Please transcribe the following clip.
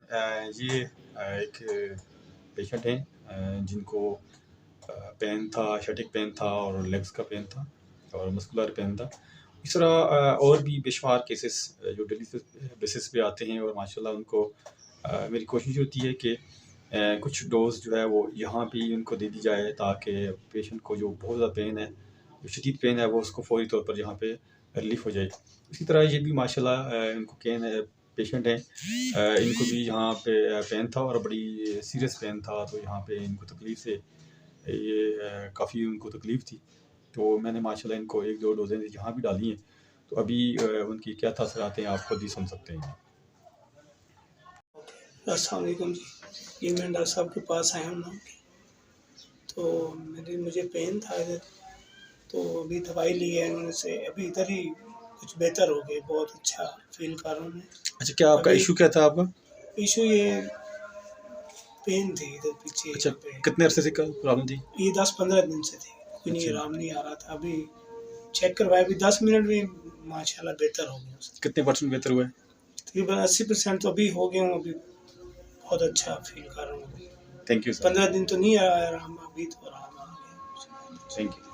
یہ ایک پیشنٹ ہیں جن کو پین تھا، شیٹک پین تھا اور لیگس کا پین تھا اور مسکولر پین تھا. اس طرح اور بھی بے شمار کیسز جو ڈیلی بیسس پہ آتے ہیں، اور ماشاءاللہ ان کو میری کوشش ہوتی ہے کہ کچھ ڈوز جو ہے وہ یہاں بھی ان کو دے دی جائے تاکہ پیشنٹ کو جو بہت زیادہ پین ہے، جو شدید پین ہے، وہ اس کو فوری طور پر یہاں پہ ریلیف ہو جائے. اسی طرح یہ بھی ماشاءاللہ ان کو پیشنٹ ہیں، ان کو بھی یہاں پہ پین تھا اور بڑی سیریس پین تھا، تو یہاں پہ ان کو تکلیف سے یہ کافی ان کو تکلیف تھی. تو میں نے ماشاءاللہ ان کو 1-2 ڈوزیں یہاں بھی ڈالی ہیں. تو ابھی ان کی کیا تاثرات ہیں آپ خود ہی سن سکتے ہیں. السلام علیکم جی. یہ میں ڈاکٹر صاحب کے پاس آیا ہوں نا، تو مجھے پین تھا ادھر، تو ابھی دوائی لی ہے ان سے، ابھی ادھر ہی کچھ بہتر ہو گئے، بہت اچھا فیل کر رہا ہوں میں. اچھا، کیا آپ کا ایشو کیا تھا؟ آپ کا ایشو یہ پین تھی ادھر پیچھے. اچھا، کتنے عرصے سے پرابلم تھی؟ یہ 10-15 دن سے تھی، کوئی نہیں آرام نہیں آ رہا تھا. ابھی چیک کروایا، ابھی 10 منٹ میں ماشاءاللہ بہتر ہو گیا. کتنے % بہتر ہوئے؟ تقریباً 80% تو ابھی ہو گیا ہوں. ابھی بہت اچھا فیل کر رہا ہوں. Thank you sir. 15 دن تو نہیں آیا آرام، ابھی تو آرام آ گیا. Thank you.